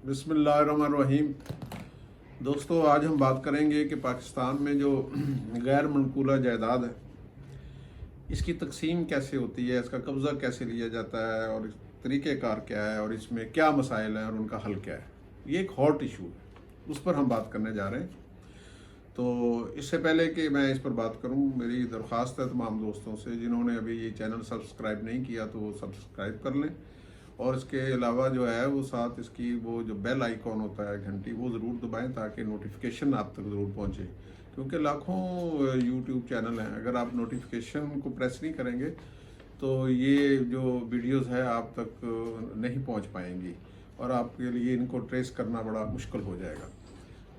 بسم اللہ الرحمن الرحیم۔ دوستو، آج ہم بات کریں گے کہ پاکستان میں جو غیر منقولہ جائیداد ہے اس کی تقسیم کیسے ہوتی ہے، اس کا قبضہ کیسے لیا جاتا ہے، اور اس طریقہ کار کیا ہے، اور اس میں کیا مسائل ہیں اور ان کا حل کیا ہے۔ یہ ایک ہاٹ ایشو ہے، اس پر ہم بات کرنے جا رہے ہیں۔ تو اس سے پہلے کہ میں اس پر بات کروں، میری درخواست ہے تمام دوستوں سے جنہوں نے ابھی یہ چینل سبسکرائب نہیں کیا تو وہ سبسکرائب کر لیں، اور اس کے علاوہ جو ہے وہ ساتھ اس کی وہ جو بیل آئیکن ہوتا ہے گھنٹی، وہ ضرور دبائیں تاکہ نوٹیفیکیشن آپ تک ضرور پہنچے، کیونکہ لاکھوں یوٹیوب چینل ہیں، اگر آپ نوٹیفیکیشن کو پریس نہیں کریں گے تو یہ جو ویڈیوز ہے آپ تک نہیں پہنچ پائیں گی، اور آپ کے لیے ان کو ٹریس کرنا بڑا مشکل ہو جائے گا۔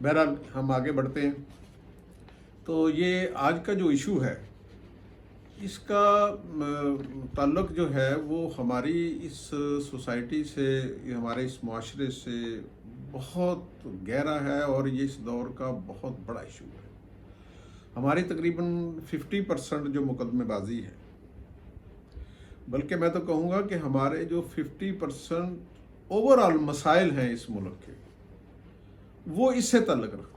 بہرحال ہم آگے بڑھتے ہیں۔ تو یہ آج کا جو ایشو ہے اس کا تعلق جو ہے وہ ہماری اس سوسائٹی سے، ہمارے اس معاشرے سے بہت گہرا ہے، اور یہ اس دور کا بہت بڑا ایشو ہے۔ ہماری تقریباً 50% جو مقدمے بازی ہے، بلکہ میں تو کہوں گا کہ ہمارے جو 50% اوور آل مسائل ہیں اس ملک کے، وہ اس سے تعلق رکھتے ہیں۔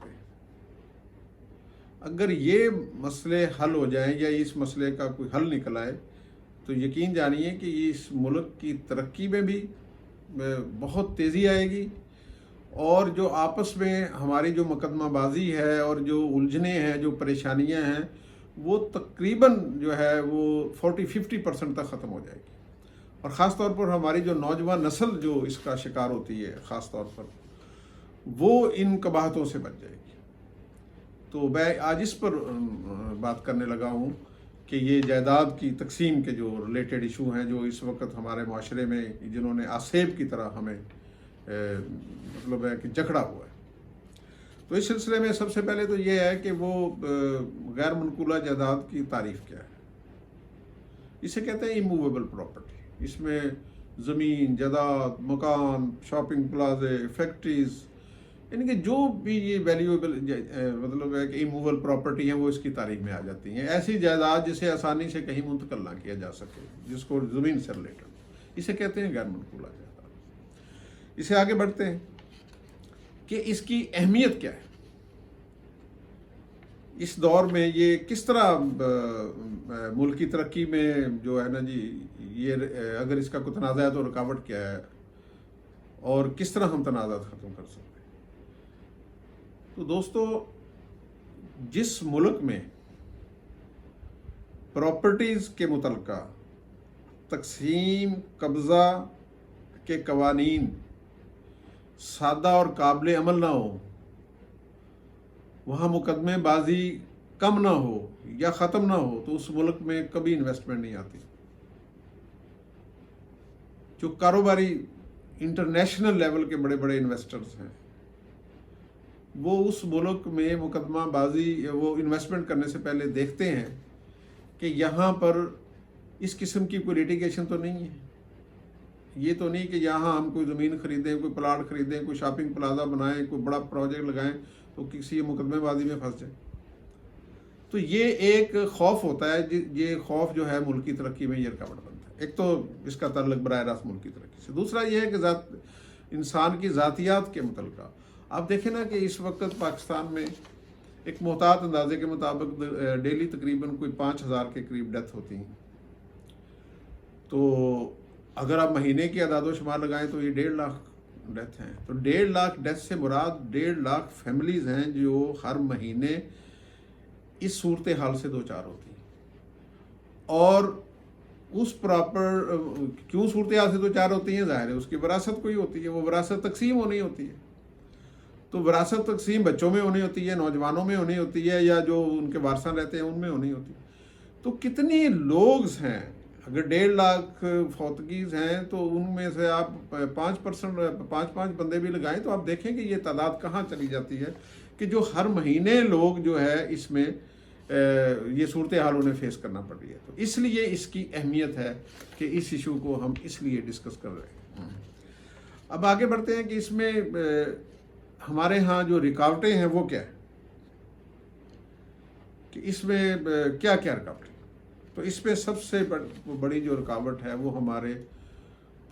اگر یہ مسئلے حل ہو جائیں یا اس مسئلے کا کوئی حل نکل آئے تو یقین جانیے کہ اس ملک کی ترقی میں بھی بہت تیزی آئے گی، اور جو آپس میں ہماری جو مقدمہ بازی ہے اور جو الجھنیں ہیں، جو پریشانیاں ہیں، وہ تقریباً جو ہے وہ 40-50% تک ختم ہو جائے گی، اور خاص طور پر ہماری جو نوجوان نسل جو اس کا شکار ہوتی ہے خاص طور پر، وہ ان قباحتوں سے بچ جائے گی۔ تو میں آج اس پر بات کرنے لگا ہوں کہ یہ جائیداد کی تقسیم کے جو ریلیٹڈ ایشو ہیں، جو اس وقت ہمارے معاشرے میں جنہوں نے آسیب کی طرح ہمیں مطلب ہے کہ جکڑا ہوا ہے۔ تو اس سلسلے میں سب سے پہلے تو یہ ہے کہ وہ غیر منقولہ جائیداد کی تعریف کیا ہے۔ اسے کہتے ہیں ایموویبل پراپرٹی۔ اس میں زمین، جائیداد، مکان، شاپنگ پلازے، فیکٹریز، یعنی کہ جو بھی یہ ویلیویبل مطلب ہے کہ ایموویبل پراپرٹی ہیں وہ اس کی تعریف میں آ جاتی ہیں۔ ایسی جائیداد جسے آسانی سے کہیں منتقل نہ کیا جا سکے، جس کو زمین سے ریلیٹڈ، اسے کہتے ہیں غیر منقولہ جائیداد۔ اسے آگے بڑھتے ہیں کہ اس کی اہمیت کیا ہے، اس دور میں یہ کس طرح ملکی ترقی میں جو ہے نا جی، یہ اگر اس کا کوئی تنازع ہے تو رکاوٹ کیا ہے، اور کس طرح ہم تنازعات ختم کر سکتے ہیں۔ تو دوستو، جس ملک میں پراپرٹیز کے متعلقہ تقسیم قبضہ کے قوانین سادہ اور قابل عمل نہ ہو، وہاں مقدمے بازی کم نہ ہو یا ختم نہ ہو، تو اس ملک میں کبھی انویسٹمنٹ نہیں آتی۔ جو کاروباری انٹرنیشنل لیول کے بڑے بڑے انویسٹرز ہیں، وہ اس ملک میں مقدمہ بازی وہ انویسٹمنٹ کرنے سے پہلے دیکھتے ہیں کہ یہاں پر اس قسم کی کوئی لیٹیگیشن تو نہیں ہے، یہ تو نہیں کہ یہاں ہم کوئی زمین خریدیں، کوئی پلاٹ خریدیں، کوئی شاپنگ پلازا بنائیں، کوئی بڑا پروجیکٹ لگائیں تو کسی مقدمے بازی میں پھنس جائیں۔ تو یہ ایک خوف ہوتا ہے، یہ خوف جو ہے ملکی ترقی میں یہ رکاوٹ بنتا ہے۔ ایک تو اس کا تعلق براہ راست ملکی ترقی سے، دوسرا یہ ہے کہ انسان کی ذاتیات کے متعلقہ آپ دیکھیں نا کہ اس وقت پاکستان میں ایک محتاط اندازے کے مطابق ڈیلی تقریباً کوئی 5,000 کے قریب ڈیتھ ہوتی ہیں۔ تو اگر آپ مہینے کی اعداد و شمار لگائیں تو یہ 1.5 لاکھ ڈیتھ ہیں۔ تو 1.5 لاکھ ڈیتھ سے مراد 1.5 لاکھ فیملیز ہیں جو ہر مہینے اس صورتحال سے دوچار ہوتی ہیں، اور اس کیوں صورتحال سے دوچار ہوتی ہیں؟ ظاہر ہے اس کی وراثت کوئی ہوتی ہے، وہ وراثت تقسیم ہونی ہوتی ہے۔ تو وراثت تقسیم بچوں میں ہونی ہوتی ہے، نوجوانوں میں ہونی ہوتی ہے، یا جو ان کے وارثان رہتے ہیں ان میں ہونی ہوتی ہے۔ تو کتنی لوگ ہیں، اگر 1.5 لاکھ فوتگیز ہیں تو ان میں سے آپ 5% بندے بھی لگائیں تو آپ دیکھیں کہ یہ تعداد کہاں چلی جاتی ہے، کہ جو ہر مہینے لوگ جو ہے اس میں یہ صورتحال انہیں فیس کرنا پڑ رہی ہے۔ تو اس لیے اس کی اہمیت ہے کہ اس ایشو کو ہم اس لیے ڈسکس کر رہے ہیں۔ اب آگے بڑھتے ہیں کہ اس میں ہمارے ہاں جو رکاوٹیں ہیں وہ کیا ہے، کہ اس میں کیا کیا رکاوٹیں۔ تو اس میں سب سے بڑی جو رکاوٹ ہے وہ ہمارے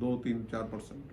2-3-4%,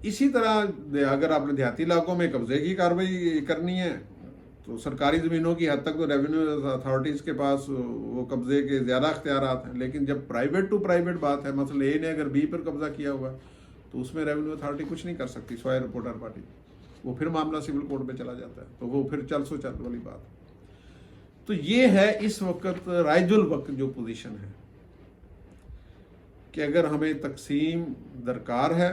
اسی طرح اگر آپ نے دیہاتی علاقوں میں قبضے کی کارروائی کرنی ہے تو سرکاری زمینوں کی حد تک تو ریونیو اتھارٹیز کے پاس وہ قبضے کے زیادہ اختیارات ہیں، لیکن جب پرائیویٹ ٹو پرائیویٹ بات ہے، مثلا اے نے اگر بی پر قبضہ کیا ہوا تو اس میں ریونیو اتھارٹی کچھ نہیں کر سکتی سوائے رپورٹر پارٹی، وہ پھر معاملہ سول کورٹ میں چلا جاتا ہے، تو وہ پھر چل والی بات ہے۔ تو یہ ہے اس وقت رائج الوقت جو پوزیشن ہے کہ اگر ہمیں تقسیم درکار ہے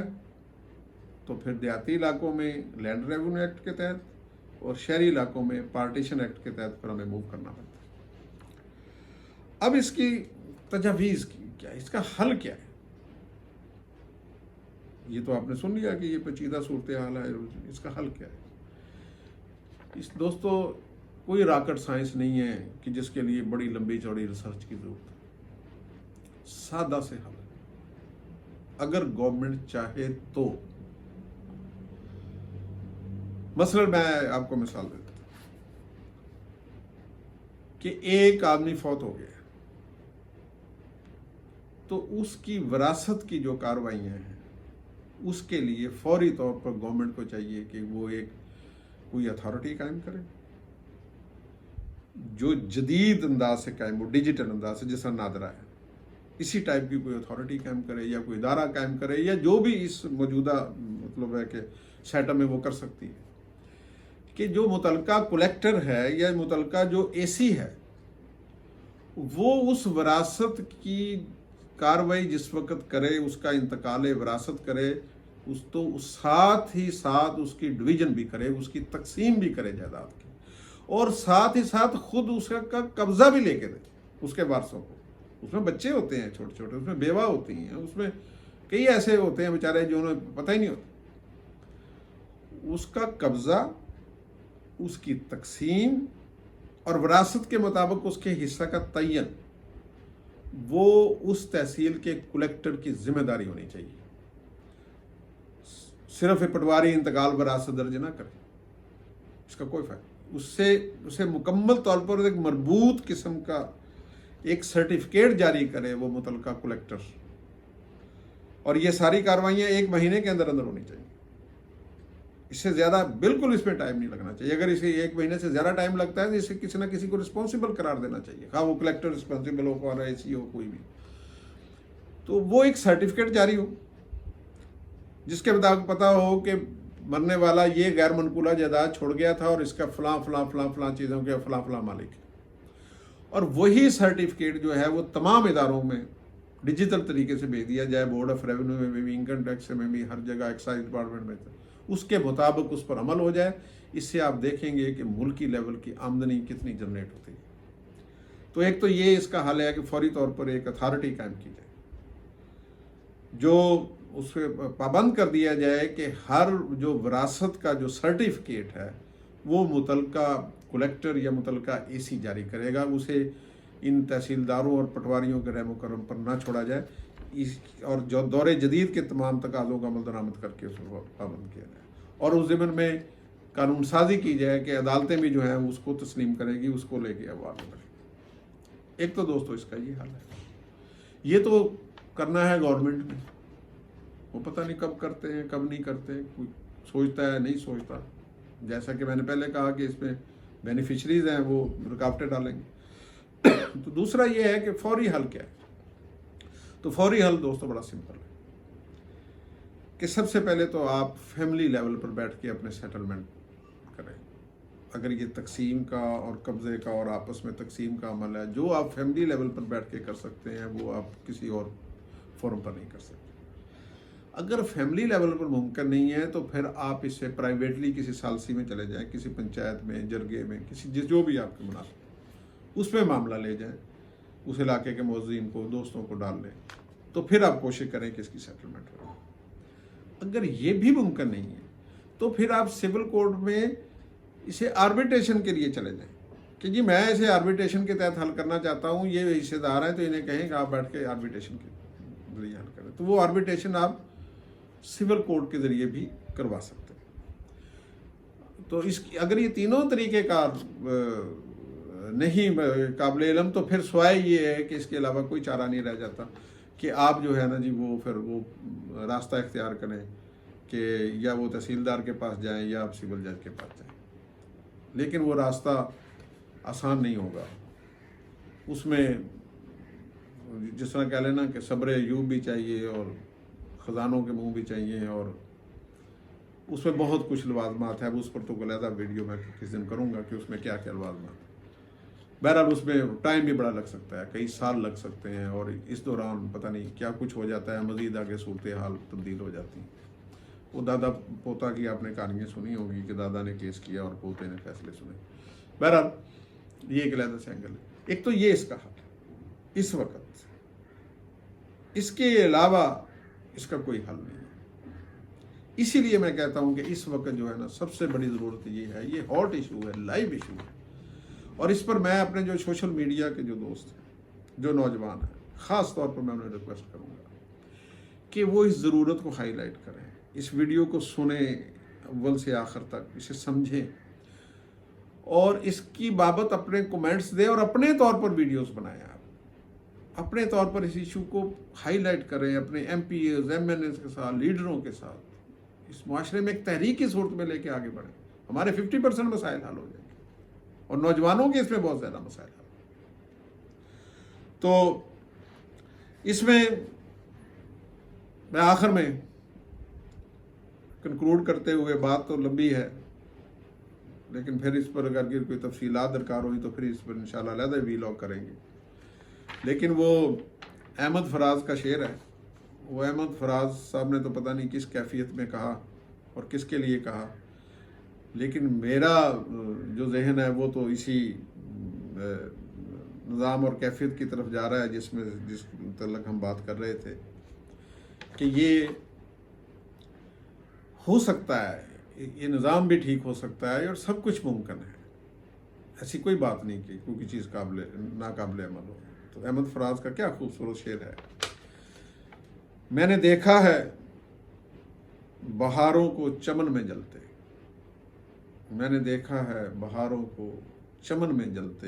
تو پھر دیہاتی علاقوں میں لینڈ ریونیو ایکٹ کے تحت اور شہری علاقوں میں پارٹیشن ایکٹ کے تحت پھر ہمیں موو کرنا پڑتا ہے۔ اب اس کی تجاویز کیا ہے، اس کا حل کیا ہے؟ یہ تو آپ نے سن لیا کہ یہ پیچیدہ صورتحال ہے، اس کا حل کیا ہے؟ اس دوستو کوئی راکٹ سائنس نہیں ہے کہ جس کے لیے بڑی لمبی چوڑی ریسرچ کی ضرورت ہے، سادہ سے حل ہے اگر گورنمنٹ چاہے تو۔ مثلا میں آپ کو مثال دیتا ہوں کہ ایک آدمی فوت ہو گیا تو اس کی وراثت کی جو کارروائیاں ہیں اس کے لیے فوری طور پر گورنمنٹ کو چاہیے کہ وہ کوئی اتھارٹی قائم کرے جو جدید انداز سے قائم ہو، ڈیجیٹل انداز سے، جیسا نادرا ہے، اسی ٹائپ کی کوئی اتھارٹی قائم کرے یا کوئی ادارہ قائم کرے یا جو بھی اس موجودہ مطلب ہے کہ سیٹ اپ میں وہ کر سکتی ہے کہ جو متعلقہ کلیکٹر ہے یا متعلقہ جو اے سی ہے وہ اس وراثت کی کاروائی جس وقت کرے، اس کا انتقال وراثت کرے، تو ساتھ ہی ساتھ اس کی ڈویژن بھی کرے، اس کی تقسیم بھی کرے جائیداد کی، اور ساتھ ہی ساتھ خود اس کا قبضہ بھی لے کے دے اس کے وارثوں کو۔ اس میں بچے ہوتے ہیں چھوٹے چھوٹے، اس میں بیوہ ہوتی ہیں، اس میں کئی ایسے ہوتے ہیں بیچارے جو انہیں پتہ ہی نہیں ہوتا، اس کا قبضہ، اس کی تقسیم اور وراثت کے مطابق اس کے حصہ کا تعین وہ اس تحصیل کے کلیکٹر کی ذمہ داری ہونی چاہیے۔ صرف پٹواری انتقال وراثت درج نہ کرے، اس کا کوئی فائدہ، اسے مکمل طور پر ایک مربوط قسم کا ایک سرٹیفکیٹ جاری کرے وہ متعلقہ کلیکٹر، اور یہ ساری کاروائیاں 1 مہینے کے اندر ہونی چاہیے۔ اس سے زیادہ بالکل اس میں ٹائم نہیں لگنا چاہیے۔ اگر اسے 1 مہینے سے زیادہ ٹائم لگتا ہے تو اسے کسی نہ کسی کو رسپانسبل قرار دینا چاہیے، خواہ وہ کلیکٹر رسپانسبل ہو، خواہ اے سی ہو، کوئی بھی، تو وہ ایک سرٹیفکیٹ جاری ہو جس کے مطابق پتہ ہو کہ مرنے والا یہ غیر منقولہ جائیداد چھوڑ گیا تھا اور اس کا فلاں فلاں فلاں فلاں چیزوں کے فلاں فلاں مالک ہے، اور وہی سرٹیفکیٹ جو ہے وہ تمام اداروں میں ڈیجیٹل طریقے سے بھیج دیا جائے، بورڈ آف ریونیو میں بھی، انکم ٹیکس میں بھی، ہر جگہ ایکسائز ڈپارٹمنٹ میں، اس کے مطابق اس پر عمل ہو جائے۔ اس سے آپ دیکھیں گے کہ ملکی لیول کی آمدنی کتنی جنریٹ ہوتی ہے۔ تو ایک تو یہ اس کا حل ہے کہ فوری طور پر ایک اتھارٹی قائم کی جائے جو اس پہ پابند کر دیا جائے کہ ہر جو وراثت کا جو سرٹیفکیٹ ہے وہ متعلقہ کلیکٹر یا متعلقہ اے سی جاری کرے گا، اسے ان تحصیلداروں اور پٹواریوں کے رحم و کرم پر نہ چھوڑا جائے، اور جو دور جدید کے تمام تقاضوں کا عمل درآمد کر کے اس کو پابند کیا جائے، اور اس ضمن میں قانون سازی کی جائے کہ عدالتیں بھی جو ہیں اس کو تسلیم کرے گی، اس کو لے کے عوام کرے گی۔ ایک تو دوستو اس کا یہ حل ہے، یہ تو کرنا ہے گورنمنٹ نے، وہ پتہ نہیں کب کرتے ہیں کب نہیں کرتے، کوئی سوچتا ہے نہیں سوچتا، جیسا کہ میں نے پہلے کہا کہ اس میں بینیفیشریز ہیں وہ رکاوٹیں ڈالیں گے۔ تو دوسرا یہ ہے کہ فوری حل کیا ہے؟ تو فوری حل دوستو بڑا سمپل ہے کہ سب سے پہلے تو آپ فیملی لیول پر بیٹھ کے اپنے سیٹلمنٹ کریں۔ اگر یہ تقسیم کا اور قبضے کا اور آپس میں تقسیم کا عمل ہے، جو آپ فیملی لیول پر بیٹھ کے کر سکتے ہیں وہ آپ کسی اور فورم پر نہیں کر سکتے۔ اگر فیملی لیول پر ممکن نہیں ہے تو پھر آپ اس سے پرائیویٹلی کسی ثالثی میں چلے جائیں، کسی پنچایت میں، جرگے میں، کسی جو بھی آپ کے مناسب اس میں معاملہ لے جائیں، اس علاقے کے معززین کو، دوستوں کو ڈال لیں، تو پھر آپ کوشش کریں کہ اس کی سیٹلمنٹ ہو۔ اگر یہ بھی ممکن نہیں ہے تو پھر آپ سول کورٹ میں اسے آربیٹریشن کے لیے چلے جائیں کہ جی میں اسے آربیٹریشن کے تحت حل کرنا چاہتا ہوں، یہ حصے دار ہیں تو انہیں کہیں کہ آپ بیٹھ کے آربیٹریشن کے ذریعے حل کریں، تو وہ آربیٹریشن آپ سول کورٹ کے ذریعے بھی کروا سکتے ہیں۔ تو اس کی اگر یہ تینوں طریقے کار نہیں قابل علم تو پھر سوائے یہ ہے کہ اس کے علاوہ کوئی چارہ نہیں رہ جاتا کہ آپ جو ہے نا جی وہ پھر وہ راستہ اختیار کریں کہ یا وہ تحصیلدار کے پاس جائیں یا آپ سول جج کے پاس جائیں، لیکن وہ راستہ آسان نہیں ہوگا، اس میں جس طرح کہہ لینا کہ صبر ایوب بھی چاہیے اور خزانوں کے منہ بھی چاہیے، اور اس میں بہت کچھ لوازمات ہیں. اب اس پر تو علیحدہ ویڈیو میں کس دن کروں گا کہ اس میں کیا کیا لوازمات ہیں. بہرحال اس میں ٹائم بھی بڑا لگ سکتا ہے، کئی سال لگ سکتے ہیں، اور اس دوران پتہ نہیں کیا کچھ ہو جاتا ہے، مزید آگے صورتحال تبدیل ہو جاتی ہیں. وہ دادا پوتا کی آپ نے کہانیاں سنی ہوگی کہ دادا نے کیس کیا اور پوتے نے فیصلے سنے. بہرحال یہ ایک علیحدہ سے اینگل ہے. ایک تو یہ اس کا حل ہے اس وقت، اس کے علاوہ اس کا کوئی حل نہیں ہے. اسی لیے میں کہتا ہوں کہ اس وقت جو ہے نا سب سے بڑی ضرورت یہ ہے، یہ ہاٹ ایشو ہے، لائیو ایشو ہے، اور اس پر میں اپنے جو سوشل میڈیا کے جو دوست ہیں، جو نوجوان ہیں، خاص طور پر میں انہیں ریکویسٹ کروں گا کہ وہ اس ضرورت کو ہائی لائٹ کریں، اس ویڈیو کو سنیں اول سے آخر تک، اسے سمجھیں اور اس کی بابت اپنے کومنٹس دیں اور اپنے طور پر ویڈیوز بنائیں. آپ اپنے طور پر اس ایشو کو ہائی لائٹ کریں، اپنے MPs, MNAs کے ساتھ، لیڈروں کے ساتھ اس معاشرے میں ایک تحریک کی صورت میں لے کے آگے بڑھیں. ہمارے 50% مسائل حل ہو جائیں گے اور نوجوانوں کے اس میں بہت زیادہ مسائل حل. تو اس میں آخر میں کنکلوڈ کرتے ہوئے، بات تو لمبی ہے لیکن پھر اس پر اگر کوئی تفصیلات درکار ہوئی تو پھر اس پر انشاءاللہ علیحدہ وی لاگ کریں گے. لیکن وہ احمد فراز کا شعر ہے، وہ احمد فراز صاحب نے تو پتہ نہیں کس کیفیت میں کہا اور کس کے لیے کہا، لیکن میرا جو ذہن ہے وہ تو اسی نظام اور کیفیت کی طرف جا رہا ہے جس متعلق ہم بات کر رہے تھے کہ یہ ہو سکتا ہے، یہ نظام بھی ٹھیک ہو سکتا ہے اور سب کچھ ممکن ہے. ایسی کوئی بات نہیں کہ کوئی چیز ناقابل عمل ہو. تو احمد فراز کا کیا خوبصورت شعر ہے، میں نے دیکھا ہے بہاروں کو چمن میں جلتے، میں نے دیکھا ہے بہاروں کو چمن میں جلتے،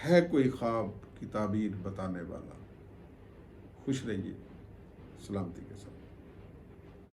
ہے کوئی خواب کی تعبیر بتانے والا. خوش رہیے، سلامتی کے ساتھ.